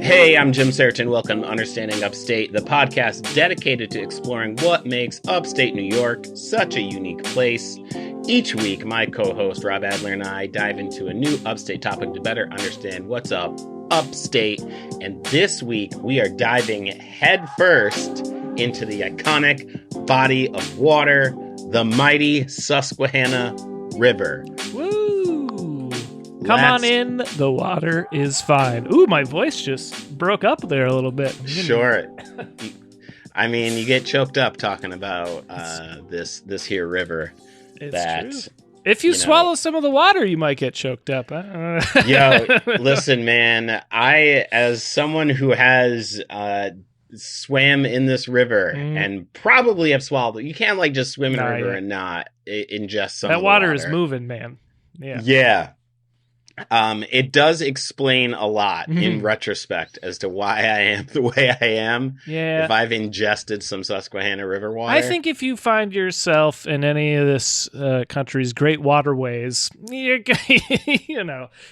Hey, I'm Jim Serton. Welcome to Understanding Upstate, the podcast dedicated to exploring what makes upstate New York such a unique place. Each week, my co-host Rob Adler and I dive into a new upstate topic to better understand what's up upstate. And this week, we are diving headfirst into the iconic body of water, the mighty Susquehanna River. Woo! Come on in, the water is fine. Ooh, my voice just broke up there a little bit. Sure. I mean, you get choked up talking about this here river. It's true. If you swallow some of the water, you might get choked up. Yo, listen, man. As someone who has swam in this river and probably have swallowed, you can't like just swim in a river and not ingest some. That water is moving, man. Yeah. Yeah. It does explain a lot in retrospect as to why I am the way I am. Yeah. If I've ingested some Susquehanna River water. I think if you find yourself in any of this country's great waterways,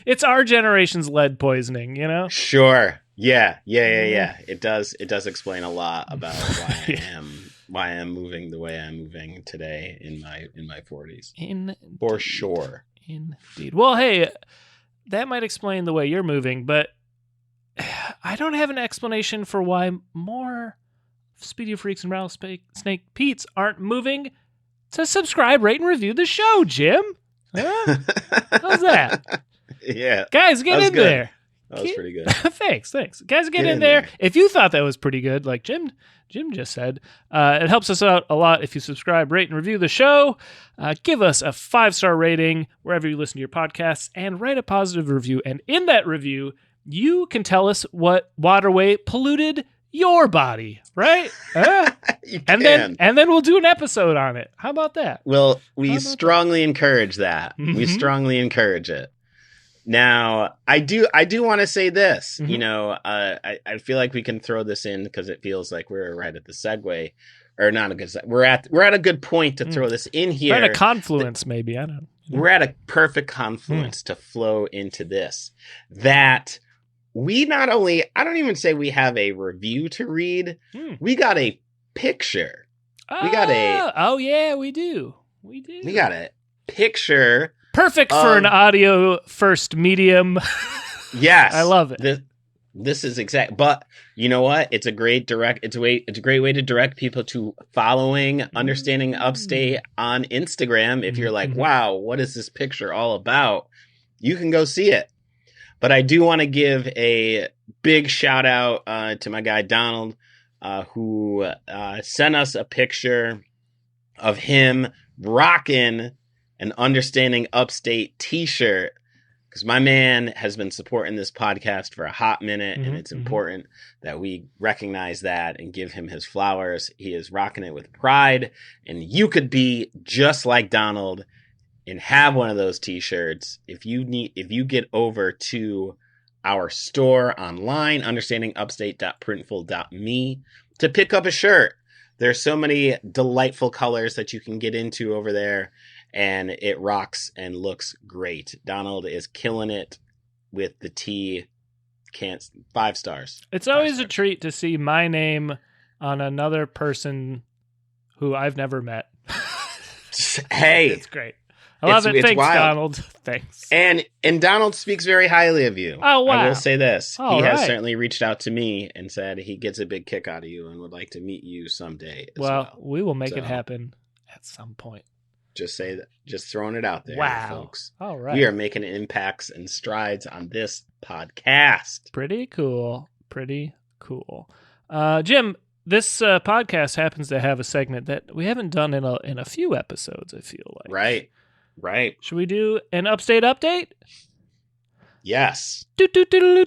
it's our generation's lead poisoning, you know? Sure. Yeah. It does explain a lot about why I am moving the way I'm moving today in my 40s. For sure. Indeed. Well, hey, that might explain the way you're moving, but I don't have an explanation for why more Speedy Freaks and Rattlesnake Pete's aren't moving to subscribe, rate, and review the show, Jim. Huh? How's that? Yeah. Guys, get in there. That was pretty good. Thanks. Guys, get in there. If you thought that was pretty good, like Jim just said, it helps us out a lot if you subscribe, rate, and review the show. Give us a 5-star rating wherever you listen to your podcasts and write a positive review. And in that review, you can tell us what waterway polluted your body, right? And then we'll do an episode on it. How about that? Well, we strongly encourage that. Mm-hmm. We strongly encourage it. Now, I do want to say this, I feel like we can throw this in because it feels like we're right at the segue, or not a good we're at a good point to throw this in here. We're at a confluence, maybe. I don't know. We're at a perfect confluence to flow into this. That we not only, I don't even say we have a review to read, we got a picture. We do. We got a picture. Perfect for an audio first medium. Yes. I love it. This is exact, but you know what? It's a great way to direct people to following Understanding Upstate on Instagram. If you're like, wow, what is this picture all about? You can go see it. But I do want to give a big shout out to my guy Donald, who sent us a picture of him rocking an Understanding Upstate t-shirt, because my man has been supporting this podcast for a hot minute, and it's important that we recognize that and give him his flowers. He is rocking it with pride, and you could be just like Donald and have one of those t-shirts if you get over to our store online, understandingupstate.printful.me, to pick up a shirt. There's so many delightful colors that you can get into over there, and it rocks and looks great. Donald is killing it with the tea. 5 stars. It's always a treat to see my name on another person who I've never met. Hey. It's great. I love it. Thanks, wild. Donald. Thanks. And Donald speaks very highly of you. Oh, wow. I will say this. All he has right. certainly reached out to me and said he gets a big kick out of you and would like to meet you someday as well. We will make it happen at some point. Just say that. Just throwing it out there, folks. All right. We are making impacts and strides on this podcast. Pretty cool. Jim, this podcast happens to have a segment that we haven't done in a few episodes, I feel like. Right. Should we do an Upstate update? Yes. I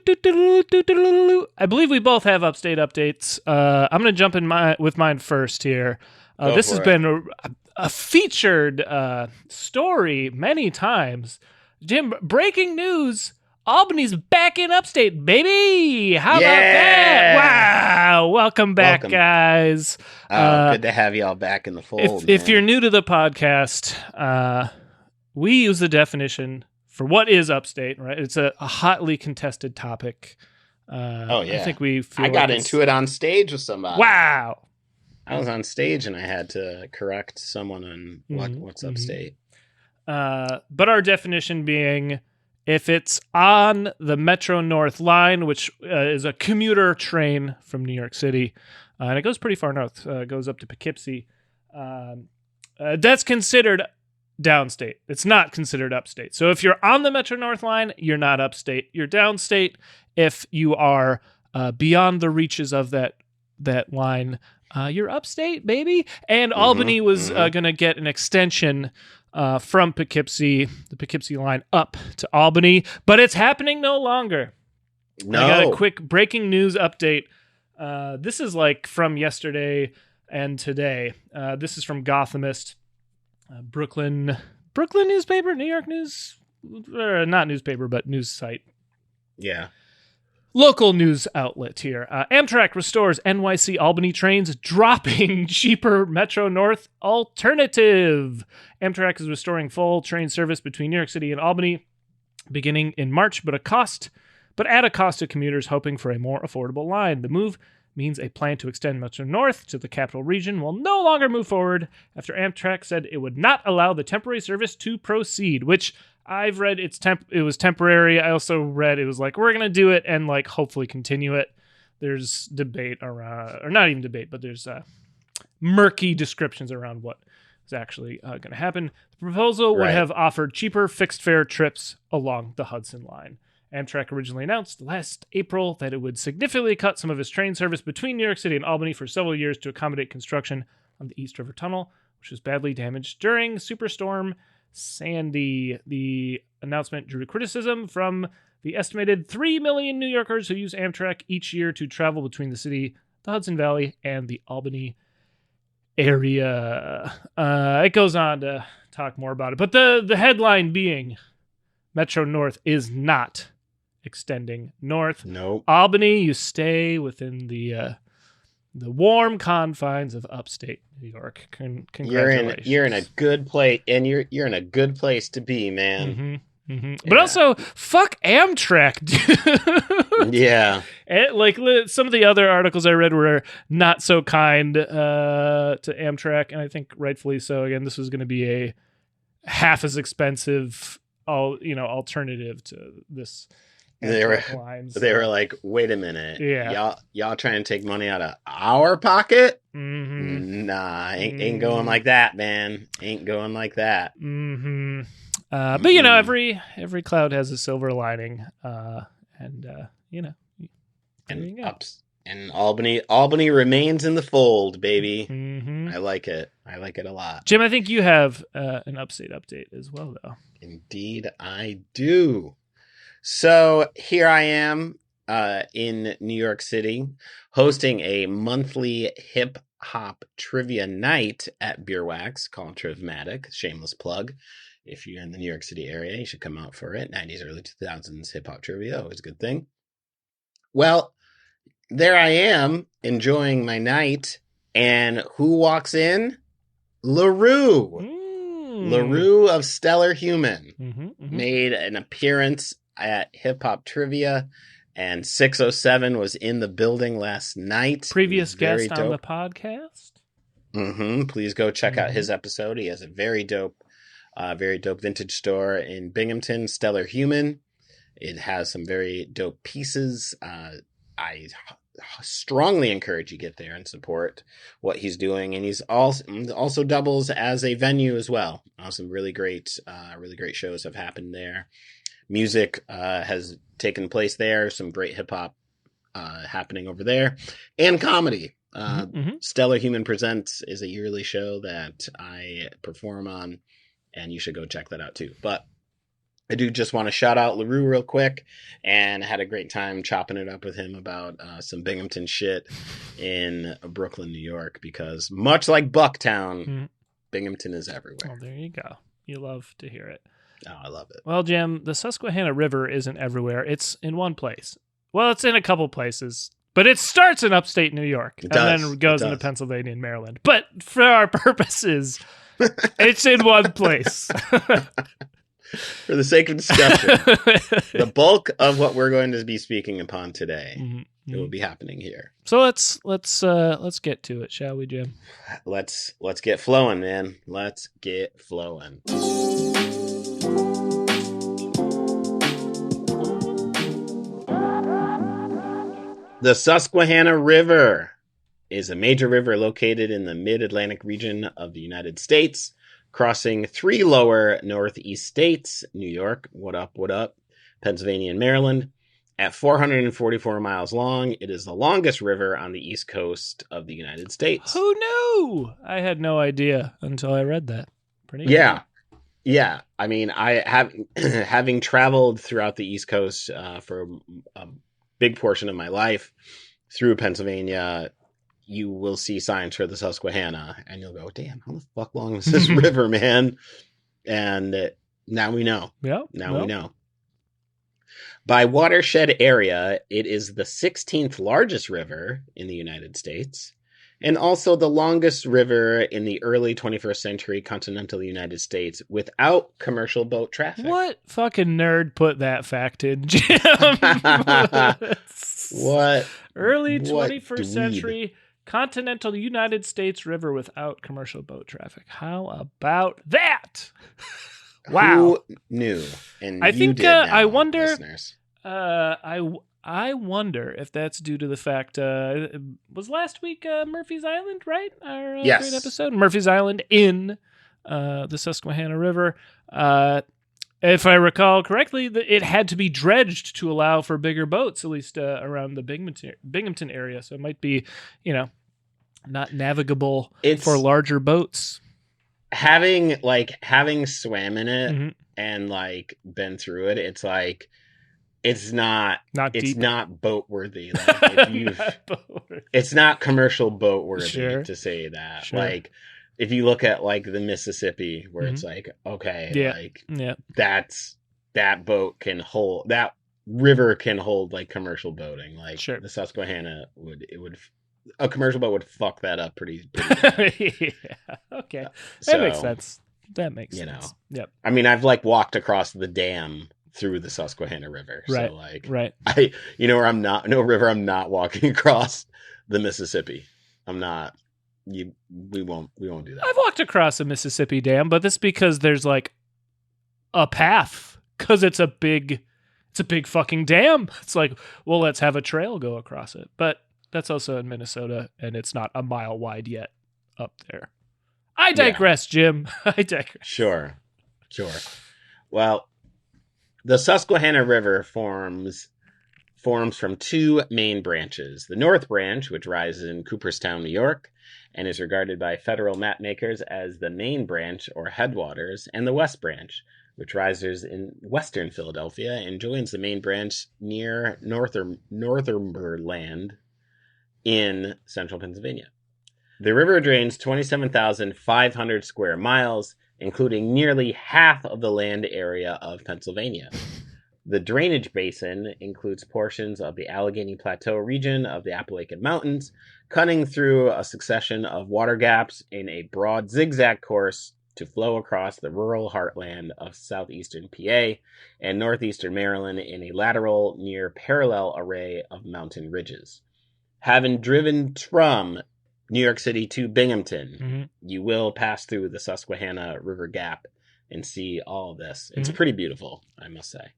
believe we both have Upstate updates. I'm going to jump in with mine first here. This has been a featured story many times. Jim, breaking news. Albany's back in Upstate, baby. How about that? Wow. Welcome back, guys. Good to have you all back in the fold. If you're new to the podcast, we use the definition for what is Upstate, right? It's a hotly contested topic Oh yeah, I think we feel I got into it on stage with somebody. Wow. I was on stage and I had to correct someone on what's Upstate. But our definition being, if it's on the Metro North line, which is a commuter train from New York City, and it goes pretty far north, goes up to Poughkeepsie, that's considered downstate. It's not considered upstate. So if you're on the Metro North line, you're not upstate. You're downstate. If you are beyond the reaches of that line, you're upstate, baby. And Albany was going to get an extension from Poughkeepsie, the Poughkeepsie line, up to Albany, but it's happening no longer. No. I got a quick breaking news update. This is like from yesterday and today. This is from Gothamist, Brooklyn newspaper, New York news, not newspaper, but news site. Yeah. Local news outlet here. Amtrak restores NYC Albany trains, dropping cheaper Metro North alternative. Amtrak is restoring full train service between New York City and Albany beginning in March, but at a cost to commuters hoping for a more affordable line. The move means a plan to extend Metro North to the capital region will no longer move forward after Amtrak said it would not allow the temporary service to proceed, which I've read it was temporary. I also read it was like, we're going to do it and like hopefully continue it. There's debate around, or not even debate, but there's murky descriptions around what is actually going to happen. The proposal would have offered cheaper fixed fare trips along the Hudson line. Amtrak originally announced last April that it would significantly cut some of its train service between New York City and Albany for several years to accommodate construction on the East River Tunnel, which was badly damaged during Superstorm Sandy. The announcement drew criticism from the estimated 3 million New Yorkers who use Amtrak each year to travel between the city, the Hudson Valley, and the Albany area. It goes on to talk more about it, but the headline being Metro North is not extending north. Nope. Albany, you stay within the warm confines of upstate New York. Congratulations. You're in a good place, and you're in a good place to be, man. Yeah. But also, fuck Amtrak, dude. Yeah. Like some of the other articles I read were not so kind to Amtrak, and I think rightfully so. Again, this was going to be a half as expensive, alternative to this. They were like, wait a minute. Yeah. Y'all trying to take money out of our pocket? Mm-hmm. Nah, ain't going like that, man. Ain't going like that. Mm-hmm. But every cloud has a silver lining. And Albany remains in the fold, baby. Mm-hmm. I like it a lot. Jim, I think you have an Upstate update as well, though. Indeed, I do. So here I am in New York City hosting a monthly hip hop trivia night at Beer Wax called Trivmatic. Shameless plug. If you're in the New York City area, you should come out for it. 90s, early 2000s hip hop trivia, always a good thing. Well, there I am enjoying my night, and who walks in? LaRue. LaRue of Stellar Human made an appearance at Hip Hop Trivia, and 607 was in the building last night. Previous guest on the podcast. Please go check out his episode. He has a very dope vintage store in Binghamton, Stellar Human. It has some very dope pieces. I strongly encourage you get there and support what he's doing, and he's also doubles as a venue as well. Some really great shows have happened there. Music has taken place there. Some great hip hop happening over there, and comedy. Stellar Human Presents is a yearly show that I perform on, and you should go check that out too. But I do just want to shout out LaRue real quick, and had a great time chopping it up with him about some Binghamton shit in Brooklyn, New York, because much like Bucktown, Binghamton is everywhere. Well, there you go. You love to hear it. Oh, I love it. Well, Jim, the Susquehanna River isn't everywhere. It's in one place. Well, it's in a couple places, but it starts in upstate New York and then goes into Pennsylvania and Maryland. But for our purposes, it's in one place. for the sake of discussion, the bulk of what we're going to be speaking upon today, it will be happening here. So let's get to it, shall we, Jim? Let's get flowing, man. Let's get flowing. The Susquehanna River is a major river located in the mid-Atlantic region of the United States, crossing three lower northeast states, New York, what up, Pennsylvania and Maryland. At 444 miles long, it is the longest river on the east coast of the United States. Who knew? I had no idea until I read that. Pretty Yeah. Cool. Yeah. I mean, I have having traveled throughout the East Coast for a big portion of my life through Pennsylvania, you will see signs for the Susquehanna, and you'll go, damn, how the fuck long is this river, man? And now we know. Yeah. Now we know. By watershed area, it is the 16th largest river in the United States, and also the longest river in the early 21st century continental United States without commercial boat traffic. What fucking nerd put that fact in, Jim? What? Early 21st century continental United States river without commercial boat traffic. How about that? Wow. Who knew? And I think did now, I wonder. Listeners. I wonder if that's due to the fact was last week Murphy's Island, right? Our yes. Great episode, Murphy's Island in the Susquehanna River. If I recall correctly, it had to be dredged to allow for bigger boats, at least around the Binghamton area. So it might be, not navigable for larger boats. Having swam in it and been through it, it's like it's not boat worthy. It's not commercial boat worthy to say that. Sure. Like if you look at the Mississippi, where it's that boat can hold, that river can hold commercial boating. The Susquehanna a commercial boat would fuck that up pretty bad. Yeah. Okay. That makes sense. Sense. Yep. I mean, I've walked across the dam through the Susquehanna River. Right. So right. where I'm not walking across the Mississippi. I'm not. We won't do that. I've walked across the Mississippi Dam, but that's because there's a path, because it's a big fucking dam. It's well, let's have a trail go across it. But that's also in Minnesota, and it's not a mile wide yet up there. I digress, Jim. I digress. Sure. Well, the Susquehanna River forms from two main branches. The North Branch, which rises in Cooperstown, New York, and is regarded by federal mapmakers as the main branch or headwaters, and the West Branch, which rises in western Philadelphia and joins the main branch near Northumberland in central Pennsylvania. The river drains 27,500 square miles, including nearly half of the land area of Pennsylvania. The drainage basin includes portions of the Allegheny Plateau region of the Appalachian Mountains, cutting through a succession of water gaps in a broad zigzag course to flow across the rural heartland of southeastern PA and northeastern Maryland in a lateral, near parallel array of mountain ridges. Having driven from New York City to Binghamton, you will pass through the Susquehanna River Gap and see all of this. It's pretty beautiful, I must say.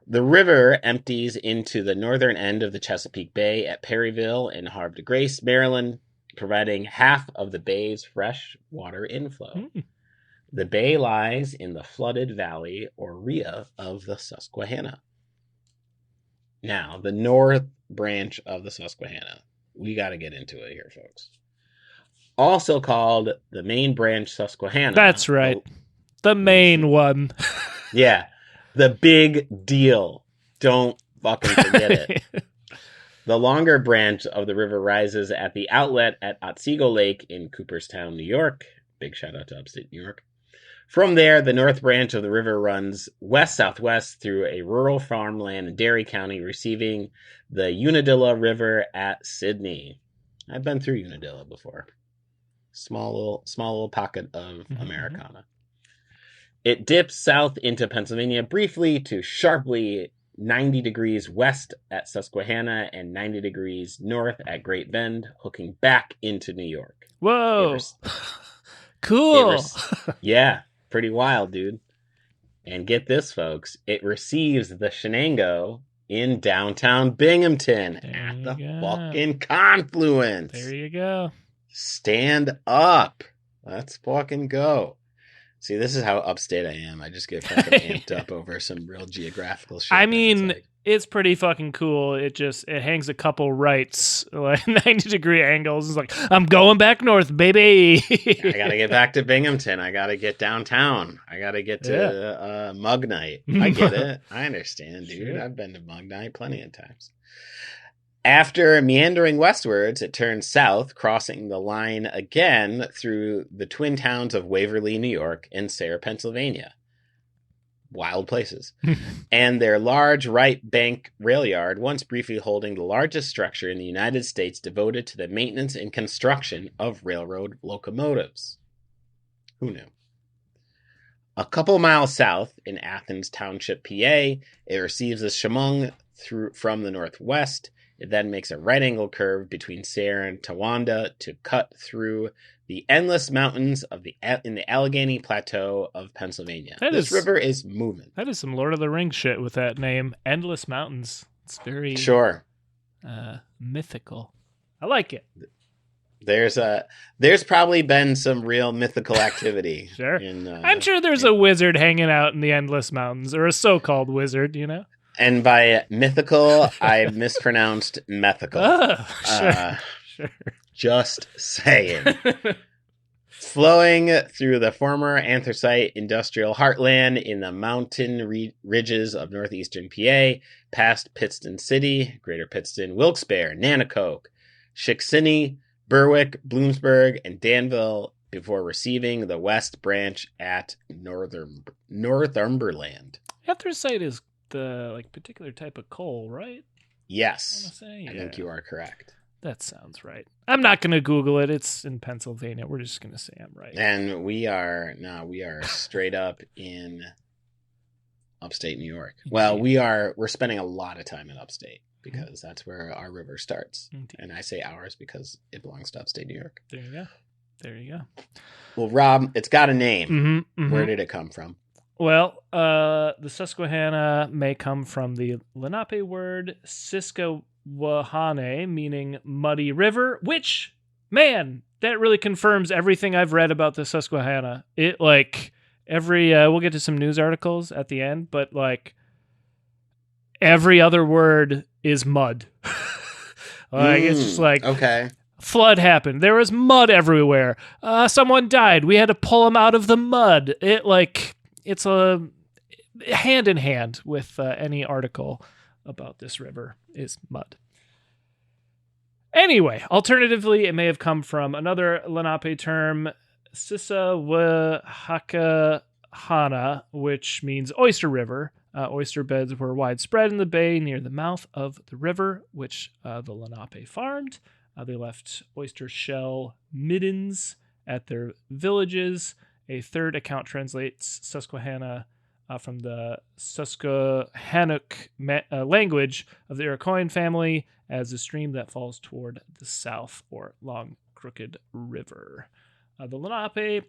The river empties into the northern end of the Chesapeake Bay at Perryville in Havre de Grace, Maryland, providing half of the bay's fresh water inflow. The bay lies in the flooded valley or ria of the Susquehanna. Now, the North Branch of the Susquehanna. We got to get into it here, folks. Also called the Main Branch Susquehanna. That's right. The main one. Yeah. The big deal. Don't fucking forget it. The longer branch of the river rises at the outlet at Otsego Lake in Cooperstown, New York. Big shout out to Upstate New York. From there, the North Branch of the river runs west-southwest through a rural farmland in Derry County, receiving the Unadilla River at Sydney. I've been through Unadilla before. Small little pocket of Americana. It dips south into Pennsylvania briefly to sharply 90 degrees west at Susquehanna and 90 degrees north at Great Bend, hooking back into New York. Whoa. Cool. Yeah, pretty wild, dude. And get this, folks. It receives the Shenango in downtown Binghamton at the fucking confluence. There you go. Stand up. Let's fucking go. See, this is how upstate I am. I just get fucking amped up over some real geographical shit. I mean, it's pretty fucking cool. It hangs a couple rights, like 90-degree angles. It's like, I'm going back north, baby. I gotta get back to Binghamton. I gotta get downtown. I gotta get to Mug Night. I get it. I understand, dude. Sure. I've been to Mug Night plenty of times. After meandering westwards, it turns south, crossing the line again through the twin towns of Waverly, New York, and Sayre, Pennsylvania. Wild places. And their large right bank rail yard, once briefly holding the largest structure in the United States devoted to the maintenance and construction of railroad locomotives. Who knew? A couple miles south, in Athens Township, PA, it receives the Chemung from the northwest. It then makes a right-angle curve between Sayre and Towanda to cut through the endless mountains in the Allegheny Plateau of Pennsylvania. This river is moving. That is some Lord of the Rings shit with that name. Endless mountains. It's very mythical. I like it. There's probably been some real mythical activity. Sure. I'm sure there's a wizard hanging out in the endless mountains, or a so-called wizard, you know? And by mythical, I mispronounced methical. Oh, sure. Just saying. Flowing through the former anthracite industrial heartland in the mountain ridges of northeastern PA, past Pittston City, Greater Pittston, Wilkes-Barre, Nanticoke, Shiksinny, Berwick, Bloomsburg, and Danville, before receiving the west branch at Northumberland. Anthracite is the particular type of coal, right? Yes. I think you are correct. That sounds right. I'm not going to Google it. It's in Pennsylvania. We're just going to say I'm right. And we are straight up in upstate New York. Well, we're spending a lot of time in upstate because that's where our river starts. Indeed. And I say ours because it belongs to upstate New York. There you go. Well, Rob, it's got a name. Mm-hmm. Where did it come from? Well, the Susquehanna may come from the Lenape word Susquehanna, meaning muddy river, which, man, that really confirms everything I've read about the Susquehanna. It, we'll get to some news articles at the end, but, every other word is mud. It's just okay. Flood happened. There was mud everywhere. Someone died. We had to pull him out of the mud. It's a hand in hand with any article about this river is mud. Anyway, alternatively, it may have come from another Lenape term, Susquehanna, which means oyster river. Oyster beds were widespread in the bay near the mouth of the river, which the Lenape farmed. They left oyster shell middens at their villages. A third account translates Susquehanna from the Susquehannock language of the Iroquois family as a stream that falls toward the south or long crooked river. The Lenape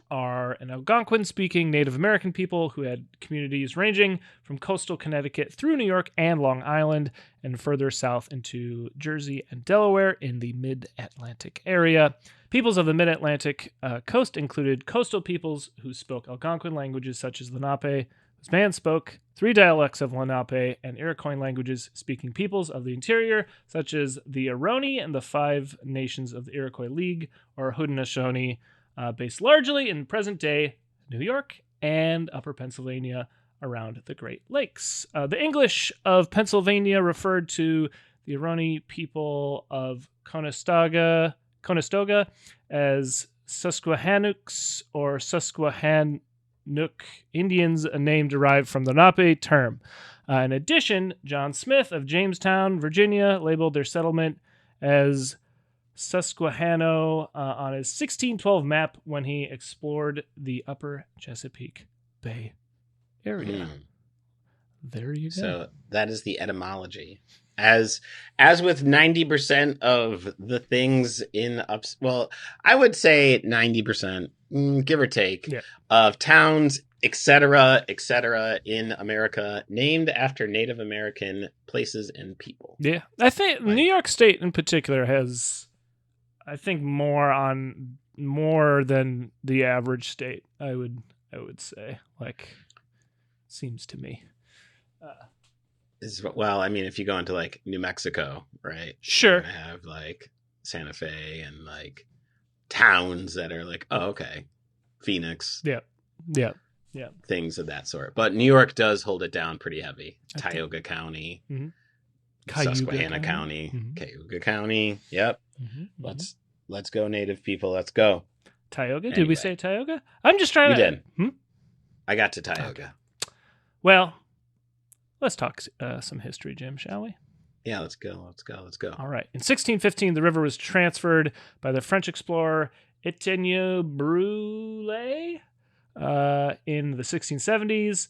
are an Algonquin-speaking Native American people who had communities ranging from coastal Connecticut through New York and Long Island and further south into Jersey and Delaware in the mid-Atlantic area. Peoples of the mid-Atlantic coast included coastal peoples who spoke Algonquin languages such as Lenape, whose man spoke 3 dialects of Lenape, and Iroquois languages speaking peoples of the interior such as the Aroni and the 5 nations of the Iroquois League, or Haudenosaunee, based largely in present-day New York and upper Pennsylvania around the Great Lakes. The English of Pennsylvania referred to the Aroni people of Conestoga as Susquehannooks or Susquehannock Indians, a name derived from the Lenape term. In addition, John Smith of Jamestown, Virginia, labeled their settlement as Susquehanna on his 1612 map when he explored the upper Chesapeake Bay Area. There you go. So that is the etymology. As with 90% of the things in I would say 90%, give or take, of towns, etc., in America named after Native American places and people. Yeah, I think New York State in particular has, I think, more than the average state. I would say, like, seems to me. Well, I mean, if you go into like New Mexico, right? Sure. You're gonna have like Santa Fe and like towns that are like, oh, okay, Phoenix. Yeah. Things of that sort. But New York does hold it down pretty heavy. Tioga County, Susquehanna County, Cayuga County. Yep. Let's go, Native people. Let's go. Tioga? Anyway. Did we say Tioga? I'm just trying to. We did. I got to Tioga. Okay. Well, let's talk some history, Jim, shall we? Yeah, let's go. All right. In 1615, the river was transferred by the French explorer Etienne Brulé. In the 1670s,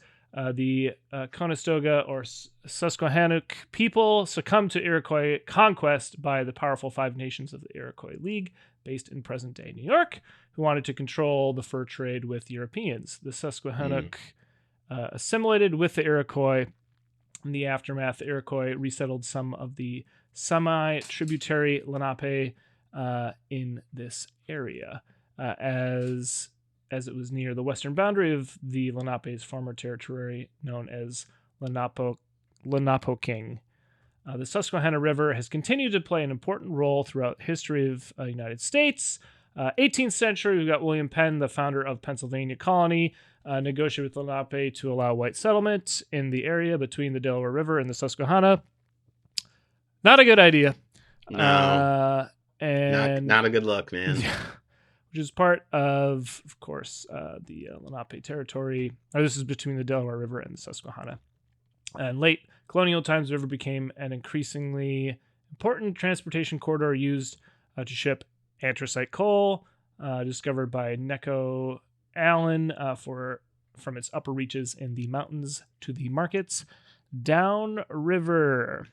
the Conestoga or Susquehannock people succumbed to Iroquois conquest by the powerful Five Nations of the Iroquois League, based in present-day New York, who wanted to control the fur trade with Europeans. The Susquehannock assimilated with the Iroquois. In the aftermath, the Iroquois resettled some of the semi-tributary Lenape in this area, as it was near the western boundary of the Lenape's former territory known as Lenapoking. The Susquehanna River has continued to play an important role throughout the history of the United States. 18th century, we've got William Penn, the founder of Pennsylvania Colony, negotiated with Lenape to allow white settlement in the area between the Delaware River and the Susquehanna. Not a good idea. No. And not a good look, man. Which is part of course, the Lenape territory. This is between the Delaware River and the Susquehanna. In late colonial times, the river became an increasingly important transportation corridor used to ship anthracite coal, discovered by Necho Allen from its upper reaches in the mountains to the markets downriver.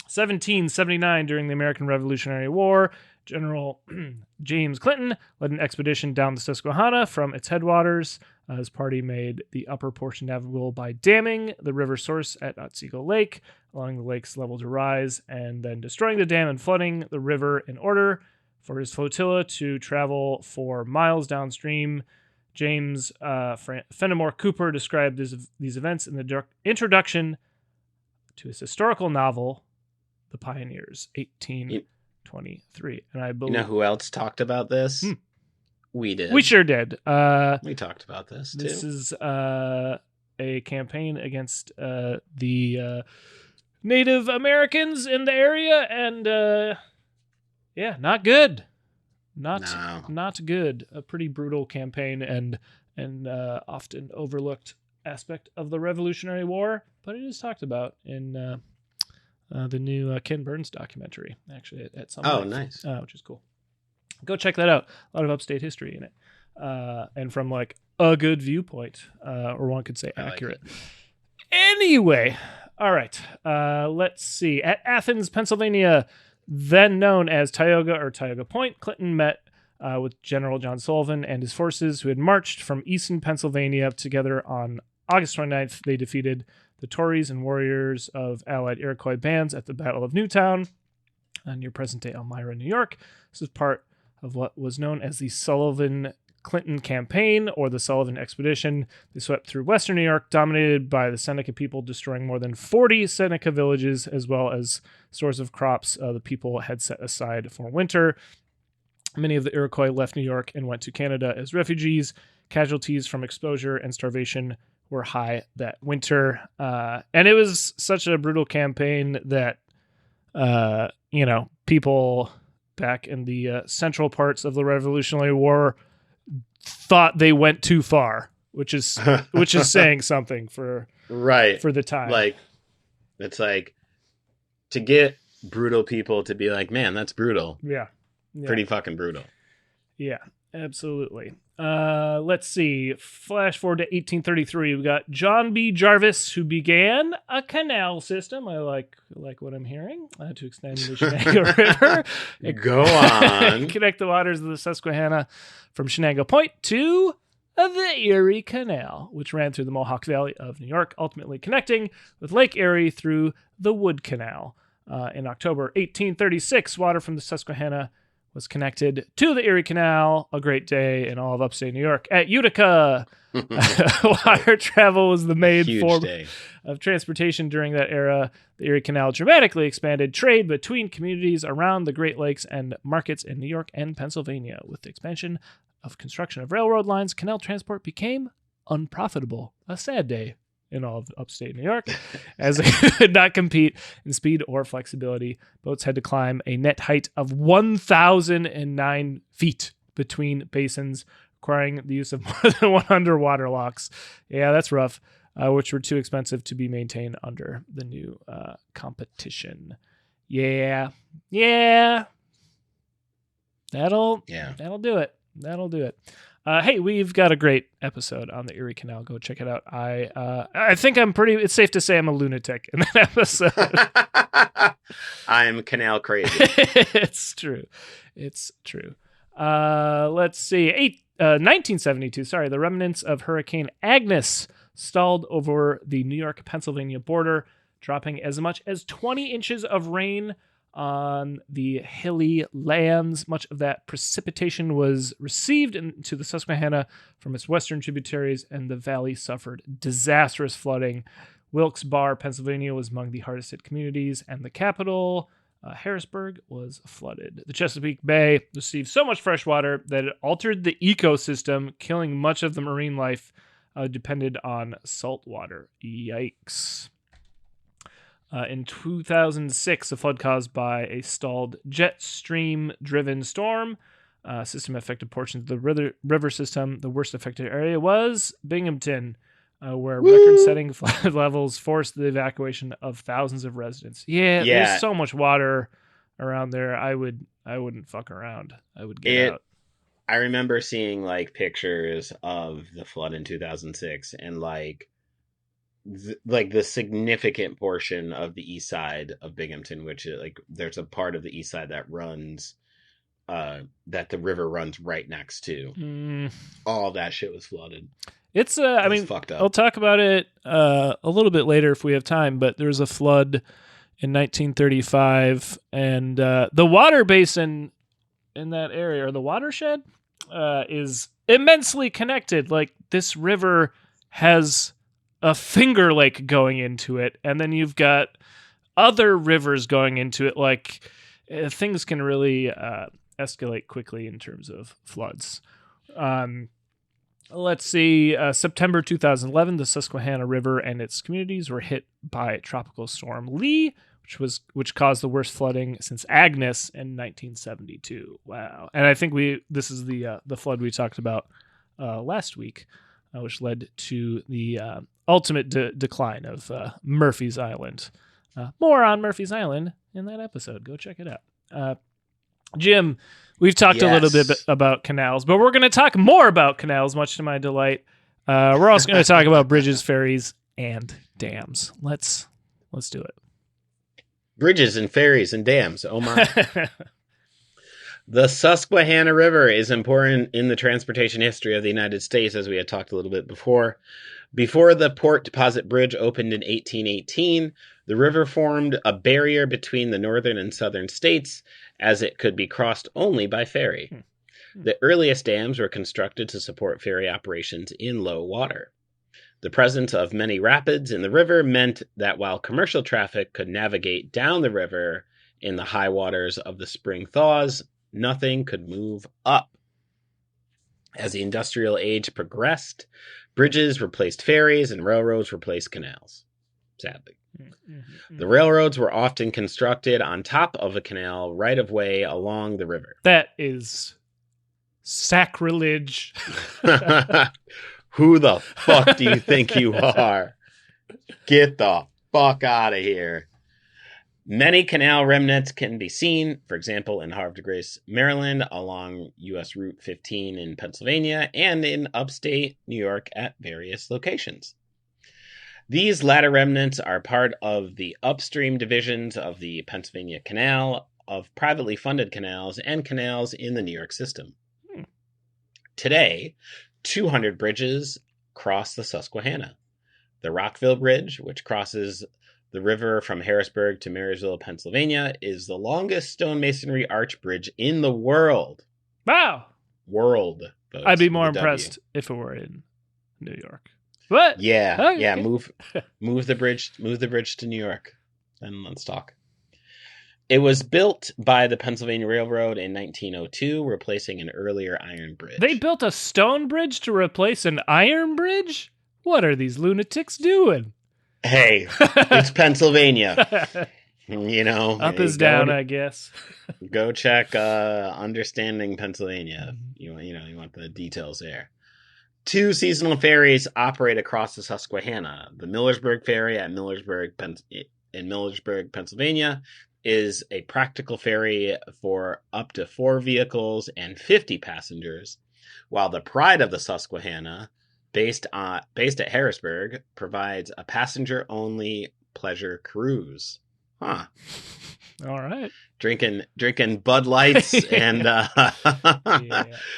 1779, during the American Revolutionary War, General James Clinton led an expedition down the Susquehanna from its headwaters. His party made the upper portion navigable by damming the river source at Otsego Lake, allowing the lake's level to rise, and then destroying the dam and flooding the river in order for his flotilla to travel for miles downstream. James Fenimore Cooper described these events in the introduction to his historical novel, The Pioneers, 1823. And I believe, you know who else talked about this? We did. We sure did. We talked about this too. This is a campaign against the Native Americans in the area, and not good. Not good. A pretty brutal campaign, and often overlooked aspect of the Revolutionary War, but it is talked about in the new Ken Burns documentary, actually, at some point. Oh, nice. Which is cool. Go check that out. A lot of upstate history in it. And from like a good viewpoint, or one could say accurate. Like anyway, all right. Let's see. At Athens, Pennsylvania, then known as Tioga or Tioga Point, Clinton met with General John Sullivan and his forces, who had marched from eastern Pennsylvania together on August 29th. They defeated the Tories and warriors of allied Iroquois bands at the Battle of Newtown near present-day Elmira, New York. This is part of what was known as the Sullivan-Clinton Campaign, or the Sullivan Expedition. They swept through western New York, dominated by the Seneca people, destroying more than 40 Seneca villages, as well as stores of crops the people had set aside for winter. Many of the Iroquois left New York and went to Canada as refugees. Casualties from exposure and starvation were high that winter. And it was such a brutal campaign that, people back in the central parts of the Revolutionary War thought they went too far, which is saying something for the time. Like, it's like, to get brutal people to be like, man, that's brutal. Yeah. Pretty fucking brutal. Yeah, absolutely. Let's see. Flash forward to 1833. We got John B. Jarvis, who began a canal system. I like what I'm hearing to extend the Shenango River. Go on. Connect the waters of the Susquehanna from Shenango Point to the Erie Canal, which ran through the Mohawk Valley of New York, ultimately connecting with Lake Erie through the Wood Canal. In October 1836, water from the Susquehanna was connected to the Erie Canal, a great day in all of upstate New York. At Utica, water travel was the main form of transportation during that era. The Erie Canal dramatically expanded trade between communities around the Great Lakes and markets in New York and Pennsylvania. With the expansion of construction of railroad lines, canal transport became unprofitable. A sad day in all of upstate New York, as it could not compete in speed or flexibility. Boats had to climb a net height of 1,009 feet between basins, requiring the use of more than 100 water locks. Yeah, that's rough, which were too expensive to be maintained under the new competition. Yeah. That'll do it. Hey, we've got a great episode on the Erie Canal. Go check it out. I think it's safe to say I'm a lunatic in that episode. I'm canal crazy. It's true. Let's see. 1972, the remnants of Hurricane Agnes stalled over the New York-Pennsylvania border, dropping as much as 20 inches of rain on the hilly lands. Much of that precipitation was received into the Susquehanna from its western tributaries, and the valley suffered disastrous flooding. Wilkes-Barre, Pennsylvania, was among the hardest hit communities, and the capital, Harrisburg, was flooded. The Chesapeake Bay received so much fresh water that it altered the ecosystem, killing much of the marine life depended on salt water. Yikes. In 2006, a flood caused by a stalled jet stream-driven storm system affected portions of the river system. The worst affected area was Binghamton, where record-setting flood levels forced the evacuation of thousands of residents. Yeah, there's so much water around there. I wouldn't fuck around. I would get out. I remember seeing pictures of the flood in 2006, and the significant portion of the east side of Binghamton, which is there's a part of the east side that runs that the river runs right next to. All that shit was flooded. It's fucked up. I'll talk about it a little bit later if we have time, but there was a flood in 1935, and the water basin in that area, or the watershed, is immensely connected. This river has a Finger Lake going into it, and then you've got other rivers going into it. Things can really escalate quickly in terms of floods. Let's see. September 2011, the Susquehanna River and its communities were hit by Tropical Storm Lee, which caused the worst flooding since Agnes in 1972. Wow! And I think this is the flood we talked about last week, which led to the ultimate decline of Murphy's Island. More on Murphy's Island in that episode. Go check it out. Jim, we've talked a little bit about canals, but we're going to talk more about canals, much to my delight. We're also going to talk about bridges, ferries, and dams. Let's do it. Bridges and ferries and dams. Oh my. The Susquehanna River is important in the transportation history of the United States, as we had talked a little bit before. Before the Port Deposit Bridge opened in 1818, the river formed a barrier between the northern and southern states, as it could be crossed only by ferry. The earliest dams were constructed to support ferry operations in low water. The presence of many rapids in the river meant that while commercial traffic could navigate down the river in the high waters of the spring thaws, nothing could move up. As the industrial age progressed, bridges replaced ferries and railroads replaced canals, sadly. The railroads were often constructed on top of a canal right of way along the river. That is sacrilege. Who the fuck do you think you are? Get the fuck out of here. Many canal remnants can be seen, for example, in Havre de Grace, Maryland, along U.S. Route 15 in Pennsylvania, and in upstate New York at various locations. These latter remnants are part of the upstream divisions of the Pennsylvania Canal, of privately funded canals, and canals in the New York system. Today, 200 bridges cross the Susquehanna. The Rockville Bridge, which crosses the river from Harrisburg to Marysville, Pennsylvania, is the longest stone masonry arch bridge in the world. Wow. World. Folks, I'd be more impressed if it were in New York. What? Yeah, oh, yeah. Okay. Move the bridge to New York, and let's talk. It was built by the Pennsylvania Railroad in 1902, replacing an earlier iron bridge. They built a stone bridge to replace an iron bridge? What are these lunatics doing? Hey, it's Pennsylvania. You know, up is down, I guess. Go check Understanding Pennsylvania. You want the details there. 2 seasonal ferries operate across the Susquehanna. The Millersburg Ferry at Millersburg, Pennsylvania, is a practical ferry for up to 4 vehicles and 50 passengers, while the Pride of the Susquehanna, based at Harrisburg, provides a passenger-only pleasure cruise. Huh. All right. Drinking Bud Lights and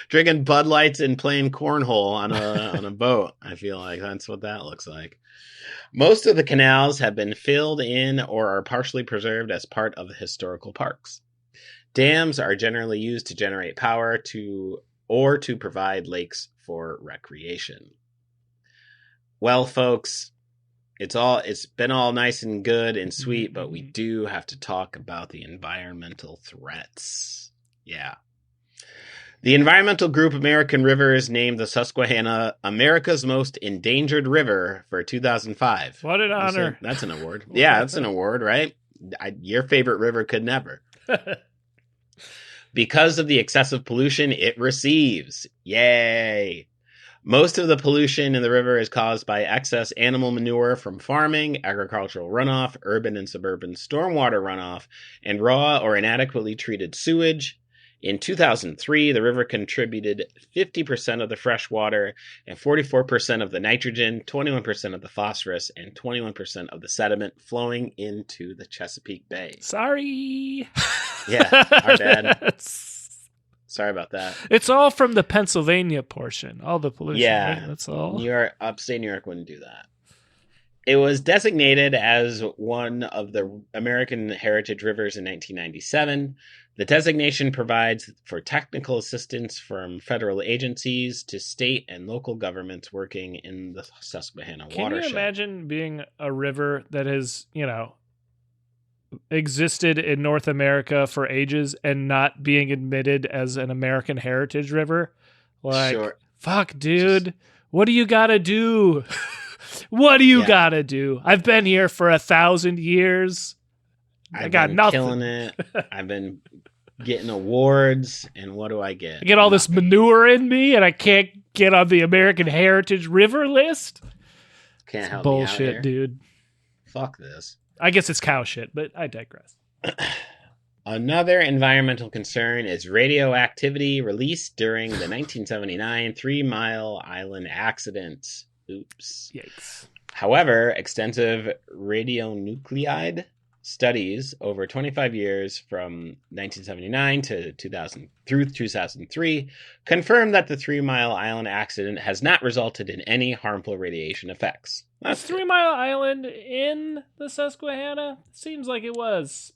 drinking Bud Lights and playing cornhole on a boat. I feel like that's what that looks like. Most of the canals have been filled in or are partially preserved as part of the historical parks. Dams are generally used to generate power to provide lakes for recreation. Well, folks, it's been all nice and good and sweet, but we do have to talk about the environmental threats. Yeah. The environmental group American Rivers named the Susquehanna America's Most Endangered River for 2005. What an honor. That's an award. Yeah, that's an award, right? Your favorite river could never. Because of the excessive pollution it receives. Yay. Most of the pollution in the river is caused by excess animal manure from farming, agricultural runoff, urban and suburban stormwater runoff, and raw or inadequately treated sewage. In 2003, the river contributed 50% of the fresh water and 44% of the nitrogen, 21% of the phosphorus, and 21% of the sediment flowing into the Chesapeake Bay. Sorry. Yeah, our bad. Sorry about that. It's all from the Pennsylvania portion, all the pollution. Yeah, right? That's all. Upstate New York wouldn't do that. It was designated as one of the American Heritage Rivers in 1997. The designation provides for technical assistance from federal agencies to state and local governments working in the Susquehanna watershed. Can you imagine being a river that has, existed in North America for ages and not being admitted as an American Heritage River? Like, sure. Fuck, dude. What do you gotta do? What do you gotta do? I've been here for 1,000 years. I got nothing. Killing it. I've been getting awards, and what do I get? I get all this manure in me, and I can't get on the American Heritage River list? Can't help bullshit, me out here. Dude. Fuck this. I guess it's cow shit, but I digress. Another environmental concern is radioactivity released during the 1979 3 Mile Island accident. Oops. Yikes. However, extensive radionuclide studies over 25 years from 1979 to 2003 confirmed that the 3 Mile Island accident has not resulted in any harmful radiation effects. Is 3 Mile Island in the Susquehanna? Seems like it was.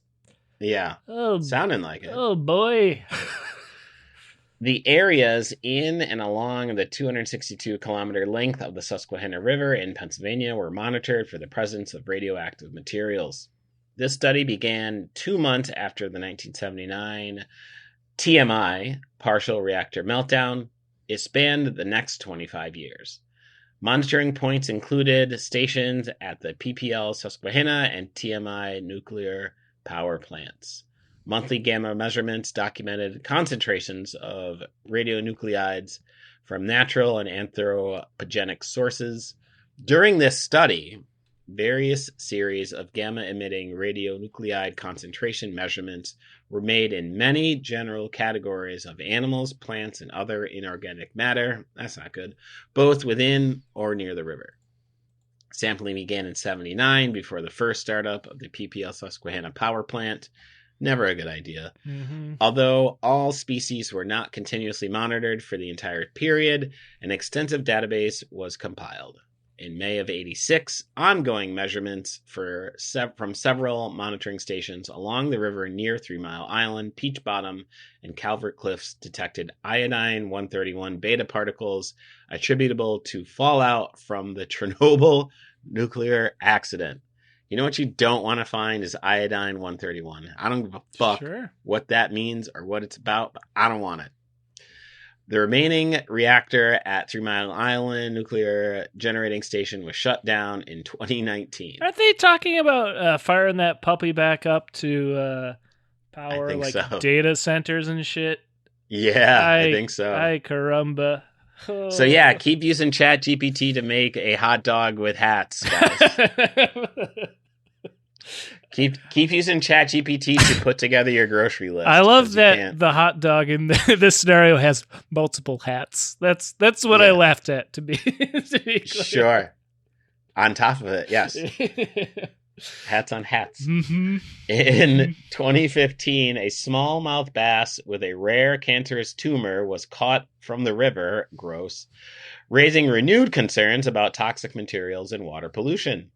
Yeah. Sounding like it. Oh, boy. The areas in and along the 262-kilometer length of the Susquehanna River in Pennsylvania were monitored for the presence of radioactive materials. This study began 2 months after the 1979 TMI, partial reactor meltdown. It spanned the next 25 years. Monitoring points included stations at the PPL Susquehanna and TMI nuclear power plants. Monthly gamma measurements documented concentrations of radionuclides from natural and anthropogenic sources. During this study, various series of gamma-emitting radionuclide concentration measurements were made in many general categories of animals, plants, and other inorganic matter. That's not good. Both within or near the river. Sampling began in 1979 before the first startup of the PPL Susquehanna power plant. Never a good idea. Mm-hmm. Although all species were not continuously monitored for the entire period, an extensive database was compiled. In May of 1986, ongoing measurements from several monitoring stations along the river near 3 Mile Island, Peach Bottom, and Calvert Cliffs detected iodine-131 beta particles attributable to fallout from the Chernobyl nuclear accident. You know what you don't want to find is iodine-131. I don't give a fuck what that means or what it's about, but I don't want it. The remaining reactor at 3 Mile Island Nuclear Generating Station was shut down in 2019. Aren't they talking about firing that puppy back up to power data centers and shit? Yeah, I think so. Ay caramba. Oh. So yeah, keep using ChatGPT to make a hot dog with hats, guys. Keep using ChatGPT to put together your grocery list. I love that the hot dog in this scenario has multiple hats. That's what I laughed at, to be clear. Sure. On top of it, yes. Hats on hats. Mm-hmm. In 2015, a smallmouth bass with a rare cancerous tumor was caught from the river, gross, raising renewed concerns about toxic materials and water pollution.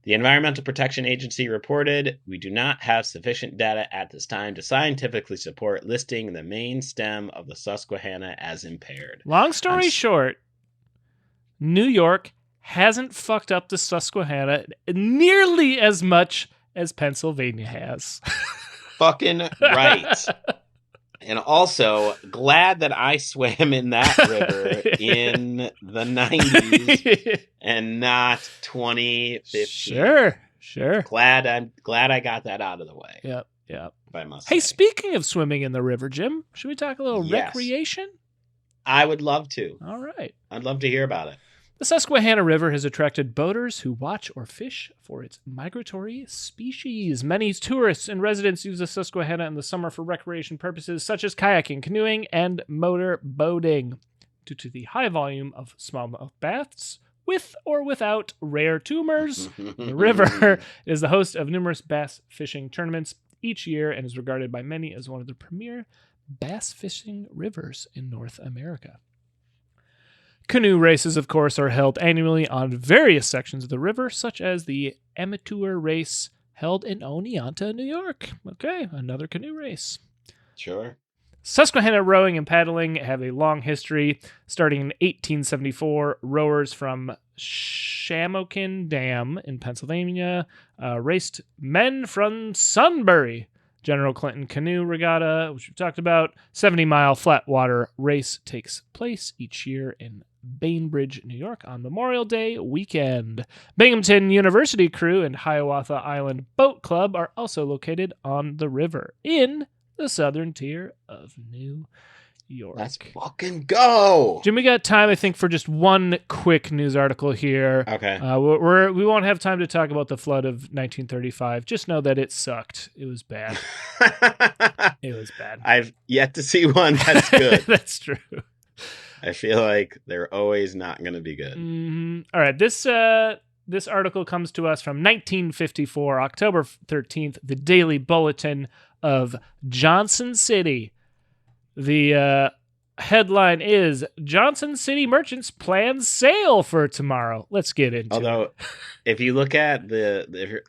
The Environmental Protection Agency reported, "We do not have sufficient data at this time to scientifically support listing the main stem of the Susquehanna as impaired." Long story short, New York hasn't fucked up the Susquehanna nearly as much as Pennsylvania has. Fucking right. And also, glad that I swam in that river in the 90s and not 2015. Sure. Glad I got that out of the way. Yep. I must say. Speaking of swimming in the river, Jim, should we talk a little recreation? I would love to. All right. I'd love to hear about it. The Susquehanna River has attracted boaters who watch or fish for its migratory species. Many tourists and residents use the Susquehanna in the summer for recreation purposes such as kayaking, canoeing, and motor boating. Due to the high volume of smallmouth bass, with or without rare tumors, the river is the host of numerous bass fishing tournaments each year and is regarded by many as one of the premier bass fishing rivers in North America. Canoe races, of course, are held annually on various sections of the river, such as the Amateur race held in Oneonta, New York. Okay, another canoe race. Sure. Susquehanna rowing and paddling have a long history. Starting in 1874, rowers from Shamokin Dam in Pennsylvania raced men from Sunbury. General Clinton Canoe Regatta, which we've talked about, 70-mile flatwater race takes place each year in Bainbridge, New York on Memorial Day weekend. Binghamton University Crew and Hiawatha Island Boat Club are also located on the river in the southern tier of New York. Let's fucking go. Jim, we got time, I think, for just one quick news article here. Okay. We won't have time to talk about the flood of 1935. Just know that it sucked. It was bad. It was bad. I've yet to see one that's good. That's true. I feel like they're always not going to be good. Mm-hmm. All right. This article comes to us from 1954, October 13th, the Daily Bulletin of Johnson City. The headline is Johnson City merchants plan sale for tomorrow. Let's get into it. Although, if you look at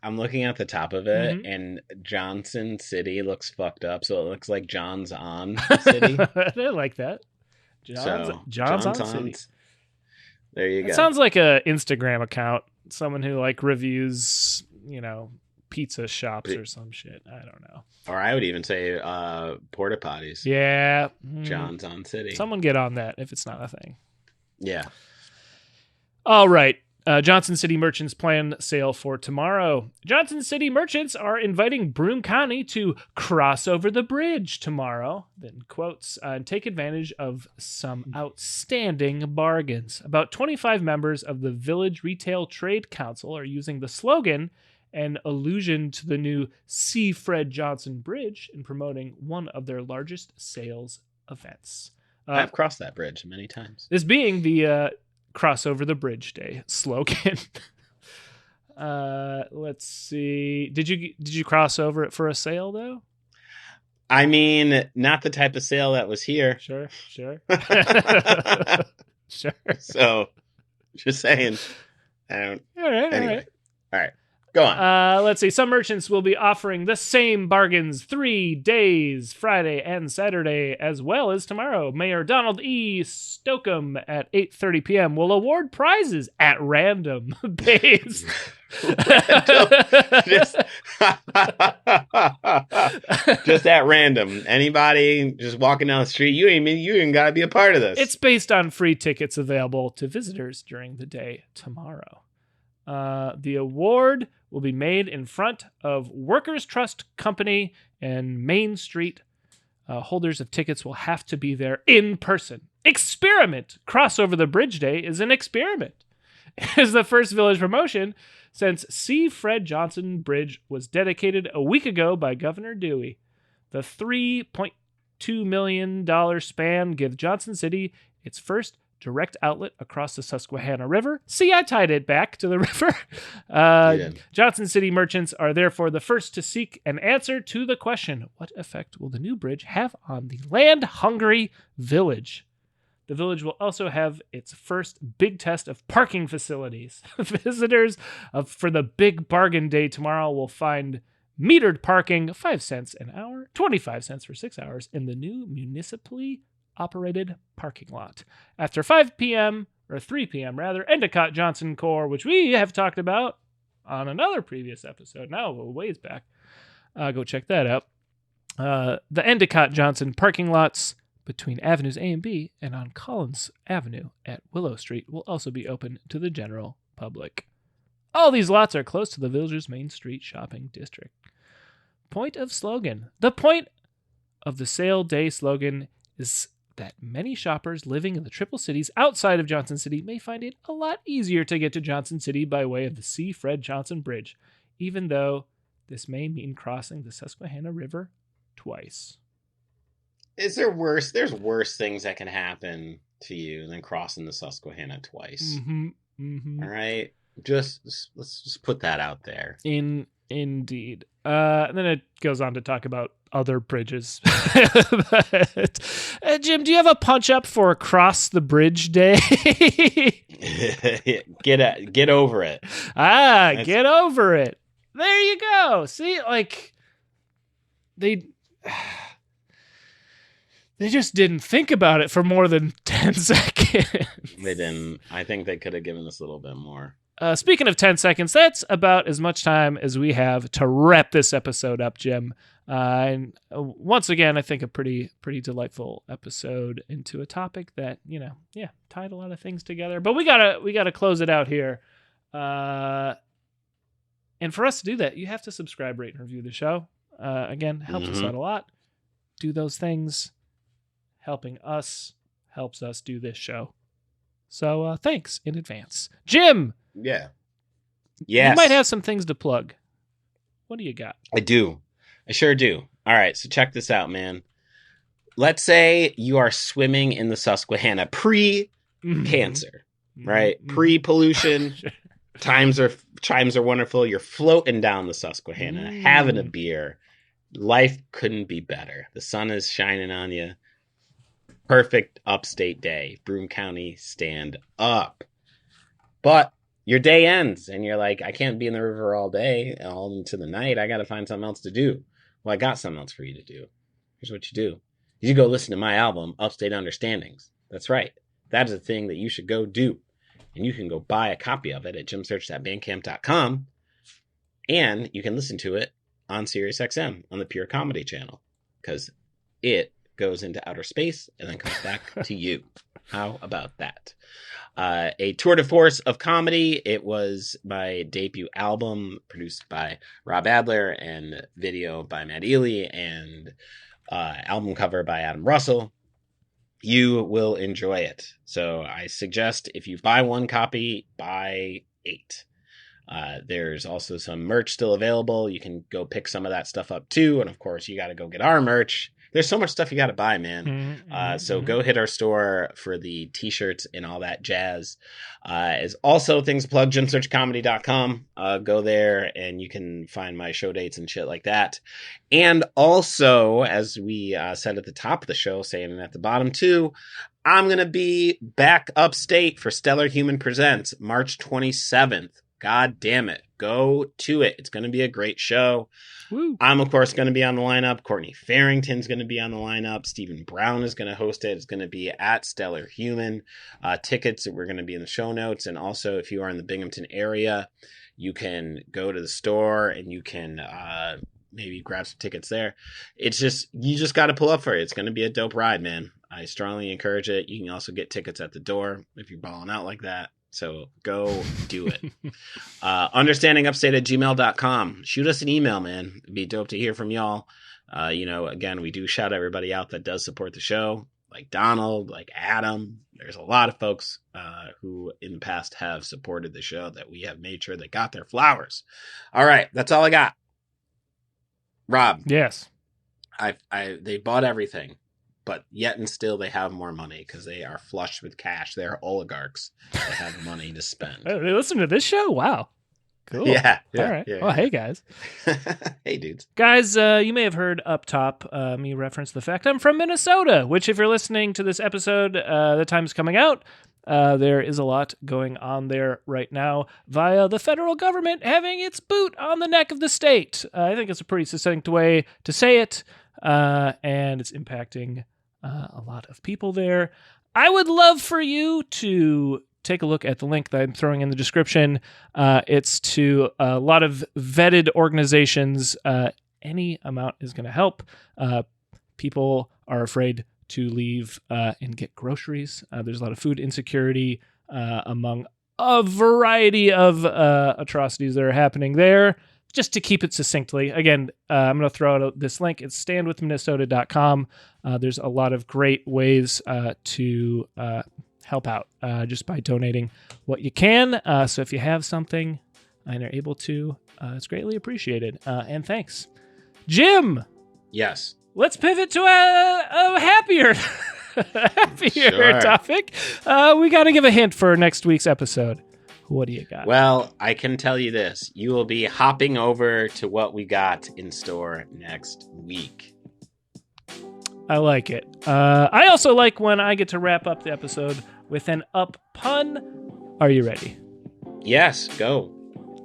I'm looking at the top of it, mm-hmm. and Johnson City looks fucked up, so it looks like John's on City. I like that. John's on City. There you go. It sounds like a Instagram account. Someone who reviews, pizza shops or some shit. I don't know. Or I would even say porta potties. Yeah. John's on City. Someone get on that if it's not a thing. Yeah. All right. Johnson City merchants plan sale for tomorrow. Johnson City merchants are inviting Broome County to cross over the bridge tomorrow, then quotes, and take advantage of some outstanding bargains. About 25 members of the Village Retail Trade Council are using the slogan, an allusion to the new C. Fred Johnson Bridge, in promoting one of their largest sales events. I've crossed that bridge many times. This being the Cross Over the Bridge Day slogan. Let's see. Did you cross over it for a sale though? I mean, not the type of sale that was here. Sure. Sure. So, just saying. I don't. All right. Anyway. All right. Go on. Let's see. Some merchants will be offering the same bargains 3 days, Friday and Saturday, as well as tomorrow. Mayor Donald E. Stokeham at 8:30 p.m. will award prizes at random based. just at random. Anybody just walking down the street, you ain't got to be a part of this. It's based on free tickets available to visitors during the day tomorrow. The award will be made in front of Workers Trust Company and Main Street. Holders of tickets will have to be there in person. Experiment! Cross Over the Bridge Day is an experiment. It is the first village promotion since C. Fred Johnson Bridge was dedicated a week ago by Governor Dewey. The $3.2 million span gives Johnson City its first direct outlet across the Susquehanna River. See, I tied it back to the river. Johnson City merchants are therefore the first to seek an answer to the question, what effect will the new bridge have on the land-hungry village? The village will also have its first big test of parking facilities. Visitors for the big bargain day tomorrow will find metered parking, 5 cents an hour, 25 cents for 6 hours in the new municipally operated parking lot. After 5 p.m., or 3 p.m. rather, Endicott Johnson Corps, which we have talked about on another previous episode, now a ways back. Go check that out. The Endicott Johnson parking lots between Avenues A and B and on Collins Avenue at Willow Street will also be open to the general public. All these lots are close to the village's Main Street shopping district. Point of slogan. The point of the sale day slogan is that many shoppers living in the Triple Cities outside of Johnson City may find it a lot easier to get to Johnson City by way of the C. Fred Johnson Bridge, even though this may mean crossing the Susquehanna River twice. Is there worse? There's worse things that can happen to you than crossing the Susquehanna twice. Mm-hmm. Mm-hmm. All right? Let's just put that out there. Indeed. And then it goes on to talk about other bridges. Jim, do you have a punch up for Cross the Bridge Day? Get over it. Get over it. There you go. See, like they just didn't think about it for more than 10 seconds. They didn't. I think they could have given us a little bit more. Speaking of 10 seconds, that's about as much time as we have to wrap this episode up, Jim. And once again, I think a pretty delightful episode into a topic that, tied a lot of things together. But we gotta close it out here. And for us to do that, you have to subscribe, rate, and review the show. Again, helps us out a lot. Do those things. Helping us helps us do this show. So thanks in advance. Jim! Yeah. Yes. You might have some things to plug. What do you got? I do. I sure do. All right, so check this out, man. Let's say you are swimming in the Susquehanna pre-cancer, right? Mm-hmm. Pre-pollution. Sure. Times are wonderful. You're floating down the Susquehanna, having a beer. Life couldn't be better. The sun is shining on you. Perfect upstate day. Broome County, stand up. But your day ends and you're like, I can't be in the river all day, all into the night. I got to find something else to do. Well, I got something else for you to do. Here's what you do. You go listen to my album, Upstate Understandings. That's right. That is a thing that you should go do. And you can go buy a copy of it at jimsearch.bandcamp.com. And you can listen to it on SiriusXM on the Pure Comedy channel. Because it goes into outer space and then comes back to you. How about that? A tour de force of comedy. It was my debut album, produced by Rob Adler and video by Matt Ely and album cover by Adam Russell. You will enjoy it. So I suggest if you buy one copy, buy 8. There's also some merch still available. You can go pick some of that stuff up too. And of course, you got to go get our merch. There's so much stuff you got to buy, man. So go hit our store for the t-shirts and all that jazz. As also things plug, jimsearchcomedy.com. Go there and you can find my show dates and shit like that. And also, as we said at the top of the show, saying it at the bottom too, I'm going to be back upstate for Stellar Human Presents March 27th. God damn it. Go to it. It's going to be a great show. Woo. I'm, of course, going to be on the lineup. Courtney Farrington's going to be on the lineup. Stephen Brown is going to host it. It's going to be at Stellar Human. Tickets we're going to be in the show notes. And also, if you are in the Binghamton area, you can go to the store and you can maybe grab some tickets there. It's just, you just got to pull up for it. It's going to be a dope ride, man. I strongly encourage it. You can also get tickets at the door if you're balling out like that. So go do it. Understandingupstate@gmail.com. Shoot us an email, man. It'd be dope to hear from y'all. Again, we do shout everybody out that does support the show, like Donald, like Adam. There's a lot of folks who in the past have supported the show that we have made sure they got their flowers. All right. That's all I got. Rob. Yes. They bought everything. But yet and still they have more money because they are flush with cash. They're oligarchs that have money to spend. Oh, they listen to this show? Wow. Cool. Yeah. All right. Yeah. Well, hey, guys. Hey, dudes. Guys, you may have heard up top me reference the fact I'm from Minnesota, which if you're listening to this episode, the time is coming out. There is a lot going on there right now via the federal government having its boot on the neck of the state. I think it's a pretty succinct way to say it, and it's impacting a lot of people there. I would love for you to take a look at the link that I'm throwing in the description. It's to a lot of vetted organizations. Any amount is going to help. People are afraid to leave and get groceries. There's a lot of food insecurity among a variety of atrocities that are happening there. Just to keep it succinctly, again, I'm going to throw out this link. It's standwithminnesota.com. There's a lot of great ways to help out just by donating what you can. So if you have something and are able to, it's greatly appreciated. And thanks. Jim! Yes. Let's pivot to a happier Sure. topic. We got to give a hint for next week's episode. What do you got? Well, I can tell you this. You will be hopping over to what we got in store next week. I like it. I also like when I get to wrap up the episode with an up pun. Are you ready? Yes, go.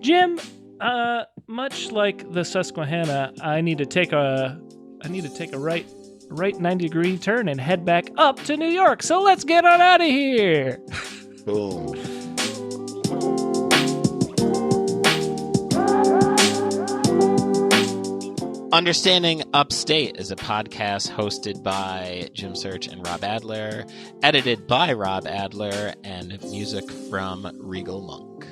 Jim, much like the Susquehanna, I need to take a right 90-degree turn and head back up to New York. So let's get on out of here. Boom. Understanding Upstate is a podcast hosted by Jim Search and Rob Adler, edited by Rob Adler, and music from Regal Monk.